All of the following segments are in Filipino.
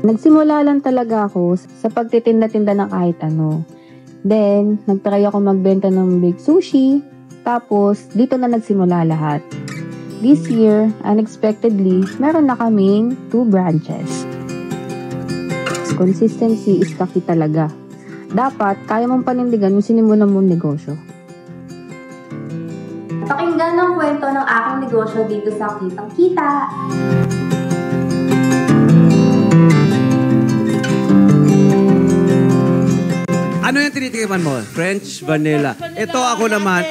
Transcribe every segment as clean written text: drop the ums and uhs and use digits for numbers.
Nagsimula lang talaga ako sa pagtitinda-tinda ng kahit ano. Then, nagtry ako magbenta ng baked sushi. Tapos, dito na nagsimula lahat. This year, unexpectedly, meron na kaming 2 branches. Consistency is key talaga. Dapat, kaya mong panindigan yung sinimulan mong negosyo. Pakinggan ang kwento ng aking negosyo dito sa Kitang Kita. Ano yung tinitikiman mo? French vanilla. Ito ako naman,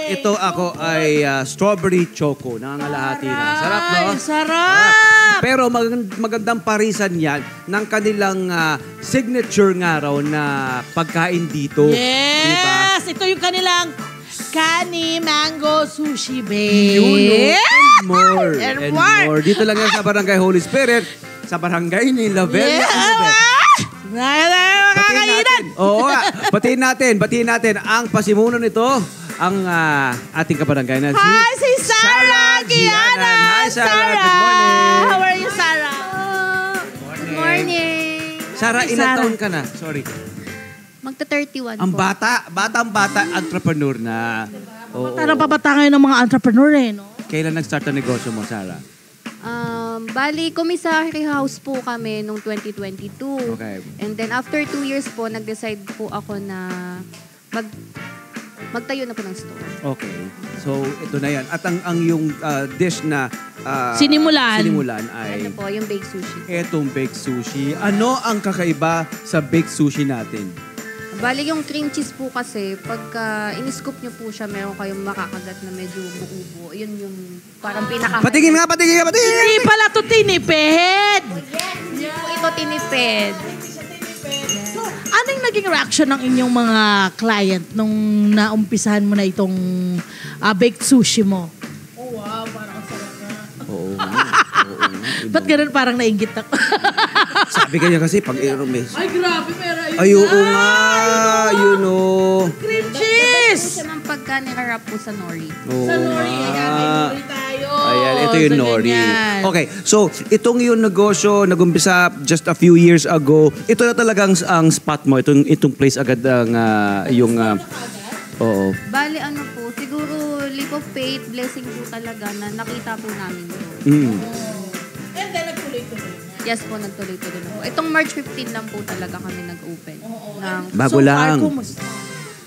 ay strawberry choco. Nangangalahati na. Sarap, no? Sarap! Pero magandang parisan yan ng kanilang signature nga raw na pagkain dito. Yes! Diba? Ito yung kanilang Kani Mango Sushi Bake. You know, and and more. more. Dito lang yan sa Barangay Holy Spirit, sa Barangay ni Lavella. Batiin natin ang pasimuno nito, ang ating kabarangay na si Sarah Gianan. Hi, Sarah. Good morning. How are you, Sarah? Good morning. Sarah, ilang taon ka na? Sorry. Magta-31 Ang po. batang-bata, entrepreneur na. Oo. Parang pabata ngayon ng mga entrepreneur no? Kailan nag-start ang negosyo mo, Sarah? Bali, commissary house po kami noong 2022. Okay. And then after 2 years po, nag-decide po ako na magtayo na po ng store. Okay. So, ito na yan. At ang yung dish na Sinimulan ay Ano po, yung baked sushi. etong baked sushi. Ano ang kakaiba sa baked sushi natin? Bali, yung cream cheese po kasi, pagka in-scoop nyo po siya, meron kayong makakagat na medyo buo-buo. Yun yung parang pinaka... Patingin nga! Hindi pala ito tinipid! Hindi po ito tinipid. So, anong naging reaction ng inyong mga client nung naumpisahan mo na itong baked sushi mo? Oh, wow, parang sarap na. Oo nga. Ba't ganun parang nainggit ako? Sabi kanya kasi, pag irumis. Ay, grabe, pero Ay, oo nga. You know. cream Po cheese! siya ng pagka nikarap po sa nori. Oo Sa nori, nga. may nori tayo. Ayan, ito yung So, nori. ganyan. Okay, so itong yung negosyo, nagumpisa just a few years ago. Ito na talagang ang spot mo. Itong place agad ang oo. Bali, ano po, siguro leap of faith, blessing po talaga na nakita po namin po. Mm. And then, nagtuloy-tuloy na. Yes po, nagtuloy-tuloy na po. Itong March 15 lang po talaga kami nag-open. Bago so, lang. Far, kumusta?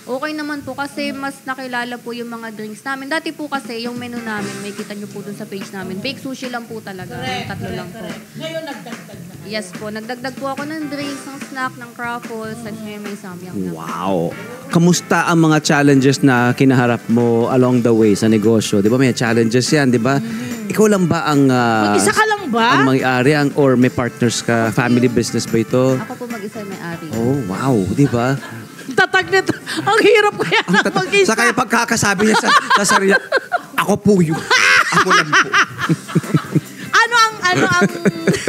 Okay naman po kasi mas nakilala po yung mga drinks namin. Dati po kasi yung menu namin, may kita nyo po dun sa page namin. Baked sushi lang po talaga. Yung tatlo lang po. Ngayon, nagdagdag na. Yes po, nagdagdag po ako ng drinks, ng snack, ng croffles, at ngayon may samyang na. Wow. Kamusta ang mga challenges na kinaharap mo along the way sa negosyo? Di ba may challenges yan, di ba? Ikaw lang ba ang... Mag-isa ka lang ba? Ang may-ari or may partners ka? Family business ba ito? Ako po mag-isa may-ari. Oh, wow. Di ba? Tatag nito. Ang hirap kaya na mag-isa. Sa kaya pagkakasabi niya sa sarili, ako po yun. Ako lang po. Ano ang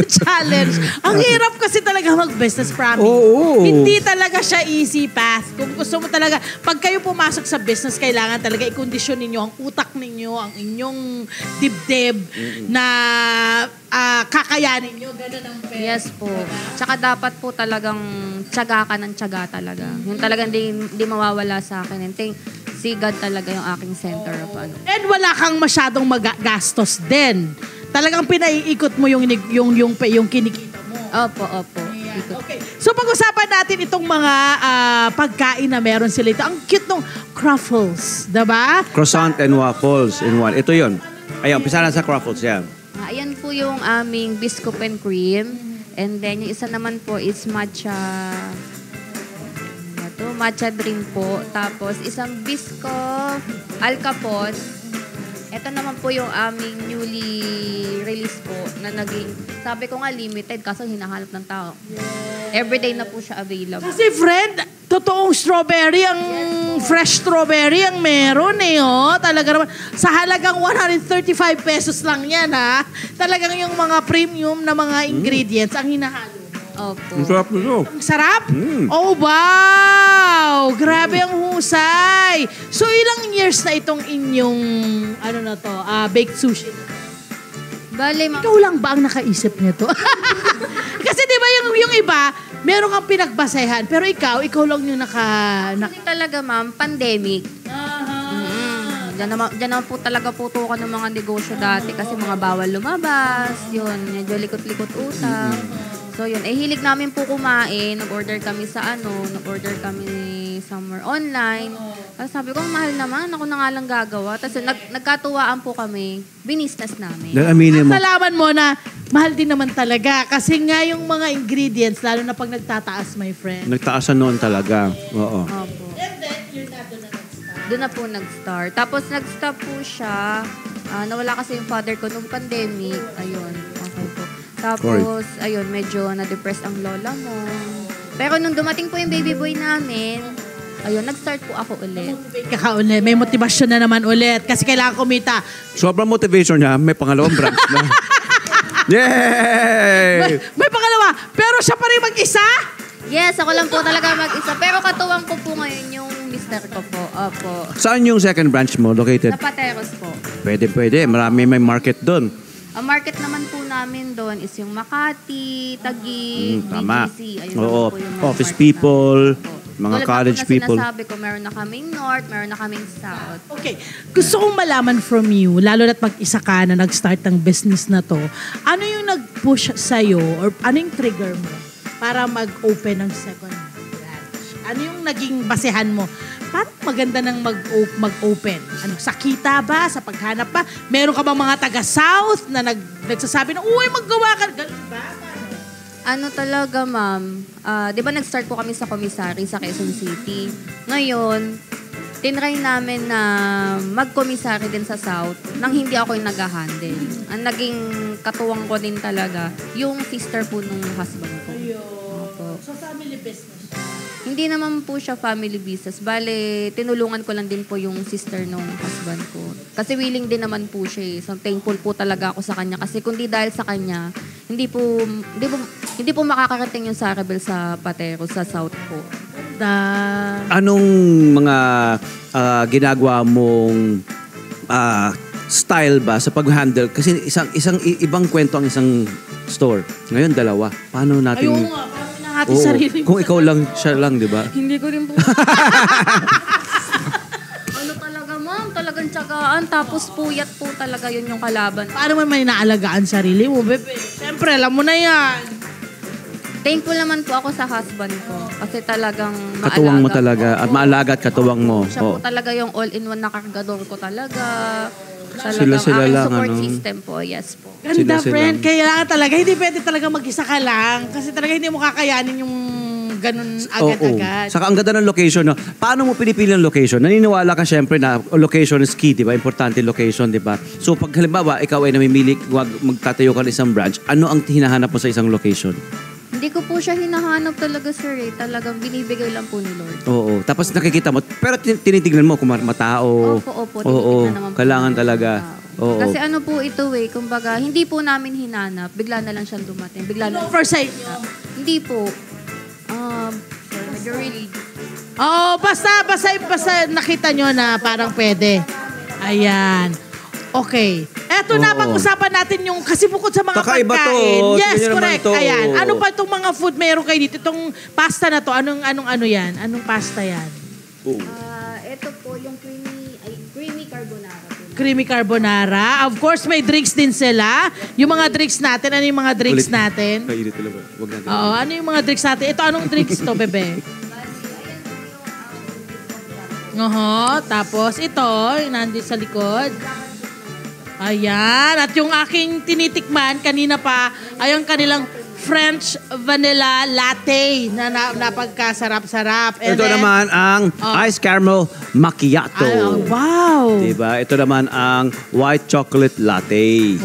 challenge? Ang hirap kasi talaga mag-business, promise. Oo. Hindi talaga siya easy path. Kung gusto mo talaga, pag kayo pumasok sa business, kailangan talaga i-condition ninyo ang utak ninyo, ang inyong dibdib na kakayanin nyo. Ganun ang pera. Yes po. Tsaka dapat po talagang tiyaga ka ng tiyaga talaga. Yung talagang di mawawala sa akin. And si God talaga yung aking center of ano. And wala kang masyadong magastos din. Talagang pinaiikot mo yung kinikita mo. Opo. Okay. So pag-usapan natin itong mga pagkain na meron sila ito. Ang cute nung Croffles, diba? Croissant and waffles in one. Ito yun. Ayan, umpisa na sa Croffles yan. Ayan po yung aming biscuit and cream. And then yung isa naman po is matcha. Ito, matcha drink po. Tapos isang bisco alcapon. Ito naman po yung aming newly released po na naging, sabi ko nga limited kaso hinahanap ng tao. Everyday na po siya available. Kasi friend, totoong strawberry, ang fresh strawberry ang meron oh. Talaga naman, sa halagang 135 pesos lang yan ha. Talagang yung mga premium na mga ingredients ang hinahalo. Opo. Ang sarap nito. Ang sarap? Oh, wow! Grabe ang husay. So, ilang years na itong inyong, baked sushi? Bale, ma'am. Ikaw lang ba ang nakaisip nito? Kasi di ba yung iba, meron kang pinagbasehan. Pero ikaw lang yung Kasi talaga, ma'am, pandemic. Diyan naman po talaga putukan ng mga negosyo dati kasi mga bawal lumabas. Yun, medyo likot-likot utang. So yun, hilig namin po kumain. Nag-order kami nag-order kami somewhere online. Tapos sabi ko, mahal naman, ako na nga lang gagawa. Tapos nagkatuwaan po kami, binisnes namin. Aminin mo. Nalaman mo na mahal din naman talaga. Kasi nga yung mga ingredients, lalo na pag nagtataas, my friend. Nagtaasan noon talaga. Oo. Opo. Doon na po nag-start. Tapos nag-stop po siya. Nawala kasi yung father ko nung pandemic. Ayun. Okay po. Tapos, ayun, medyo na-depressed ang lola mo. Pero nung dumating po yung baby boy namin, ayun, nag-start po ako ulit. Kakauli, may motivasyon na naman ulit. Kasi kailangan kumita. Sobrang motivation niya, may pangalawang branch na. Yay! May pangalawa, pero siya pa rin mag-isa? Yes, ako lang po talaga mag-isa. Pero katuwang ko po ngayon yung mister ko po. Opo. Saan yung second branch mo located? Sa Pateros po. Pwede. Marami may market doon. Ang market naman po namin doon is yung Makati, Taguig, Tama. BGC. Ayun Oo. naman po yung mga Office market people, namin. mga college Tulad people. na sinasabi ko, meron na kaming North, meron na kaming South. Okay. Gusto kong malaman from you, lalo na't mag-isa ka na nag-start ng business na to, ano yung nag-push sa'yo or ano yung trigger mo para mag-open ng second branch? Ano yung naging basehan mo? Parang maganda ng mag-open. Ano, sa kita ba? Sa paghanap ba? Meron ka ba mga taga-South na nagsasabi na, uy, maggawa ka. Ganun ba? Ano talaga, ma'am? Di ba nag-start po kami sa commissary sa Quezon City? Ngayon, tinry namin na mag-commissary din sa South nang hindi ako yung nag-handle. Ang naging katuwang ko din talaga, yung sister po nung husband ko. Opo. So, family business. Hindi naman po siya family business. Bale, tinulungan ko lang din po yung sister nung husband ko. Kasi willing din naman po siya. So, thankful po talaga ako sa kanya. Kasi kundi dahil sa kanya, hindi po makakarating yung Sarabel sa Patero, sa South po. Anong mga ginagawa mong style ba sa pag-handle? Kasi isang ibang kwento ang isang store. Ngayon, dalawa. Paano natin... Ayun nga, parang pinahati sarili mo. Kung ikaw lang, siya lang, di ba? Hindi ko rin po. Ano talaga, ma'am? Talagang tiyagaan. Tapos puyat po talaga yun yung kalaban. Paano man may naalagaan sarili mo, bebe? Siyempre, alam mo na yan. Thankful naman po ako sa husband ko. Kasi talagang maalaga. Katuwang mo talaga. po. At maalaga at katuwang mo. Siya po talaga yung all-in-one na kargador ko talaga. Sila Talagang lang, support ano? system po. Yes po. Ganda, Sila. friend. Kaya talaga, hindi pwede talaga mag-isa ka lang. Kasi talaga hindi mo kakayanin yung ganun agad-agad. Saka ang ganda ng location. No? Paano mo pinipili ang location? Naniniwala ka syempre na location is key, di ba? Importante location, di ba? So pag halimbawa, ikaw ay namimili, magtatayo ka ng isang branch, ano ang hinahanap mo sa isang location? Hindi ko po siya hinahanap talaga, sir. Talagang binibigay lang po ni Lord. Oo. Tapos nakikita mo, pero tinitignan mo kung matao. Opo. Oo. Tinitignan naman po Kailangan namin talaga. yung tao. Oo. Kasi ano po ito kumbaga, hindi po namin hinanap. Bigla na lang siyang dumating. Bigla na lang. Offer sa inyo. Hindi po. Medyo really. Oo, basta nakita nyo na parang pwede. Ayan. Okay. Eto na, Oo. pag-usapan natin yung, kasi bukod sa mga Kakaiba to. pagkain. Yes, Tingnan naman correct. to. Ayan. Ano pa itong mga food meron kayo dito? Itong pasta na to, anong yan? Anong pasta yan? Ito po yung creamy carbonara po. Creamy carbonara. Of course, may drinks din sila. Yung mga drinks natin, ano yung mga drinks natin? Kainit talaga. Wag natin. Oo, ano yung mga drinks natin? Ito, anong drinks to, bebe? Tapos ito, yung nandito sa likod. Ayan. At yung aking tinitikman kanina pa ay ang kanilang French vanilla latte na napagkasarap-sarap. And Ito then, naman ang ice caramel macchiato. wow. Diba? Ito naman ang white chocolate latte.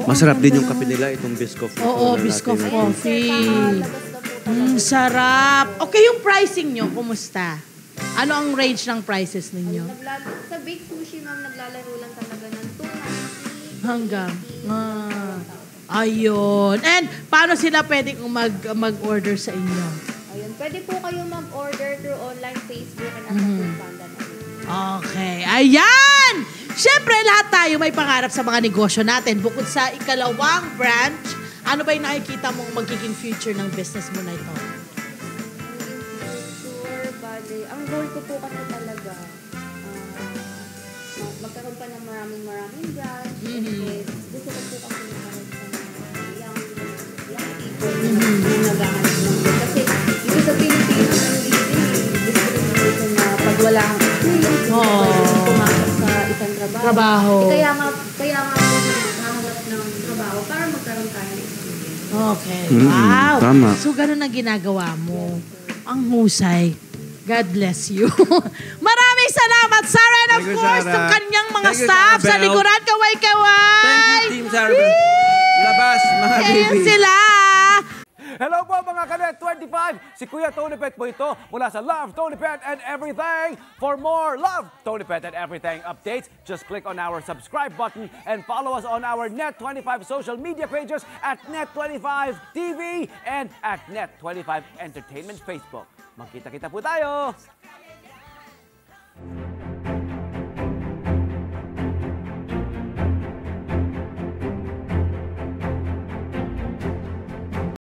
Masarap din yung kape nila, itong Biscoff. Oo, Biscoff coffee. Sarap. Okay, yung pricing nyo, kumusta? Ano ang range ng prices ninyo? Sa baked sushi, ma'am, naglalaro lang talaga ng 290. Hanggang. Ayun. And paano sila pwedeng mag-order sa inyo? Ayun, pwede po kayo mag-order through online Facebook and Food Panda. Okay. Ayan! Siyempre, lahat tayo may pangarap sa mga negosyo natin. Bukod sa ikalawang branch, ano ba yung nakikita mong magiging future ng business mo na ito? Sure, bali. Ang goal ko po kasi talaga, magkaroon pa ng maraming branch. And gusto ko po kasi makaroon sa mga young people na naghahanap ng goal. Kasi dito sa Pilipinas, ang discrimination na pag wala kang experience, pumasok sa isang trabaho. Kaya nga nahanap ng trabaho para magkaroon tayo ng experience. Okay. Wow. Tama. So, ganun ang ginagawa mo. Ang husay. God bless you. Maraming salamat, Sarah, and of Thank you, course, Sarah. ng kanyang mga Thank you, staff sa Sarah Bell. likuran. Kaway-kaway! Thank you, Team Sarah. Labas, mga Ayan baby. sila! Hello po mga Kanet 25! Si Kuya Tony Pet po ito mula sa Love, Tony Pet and Everything. For more Love, Tony Pet and Everything updates, just click on our subscribe button and follow us on our Net25 social media pages at Net25 TV and at Net25 Entertainment Facebook. Magkita-kita po tayo!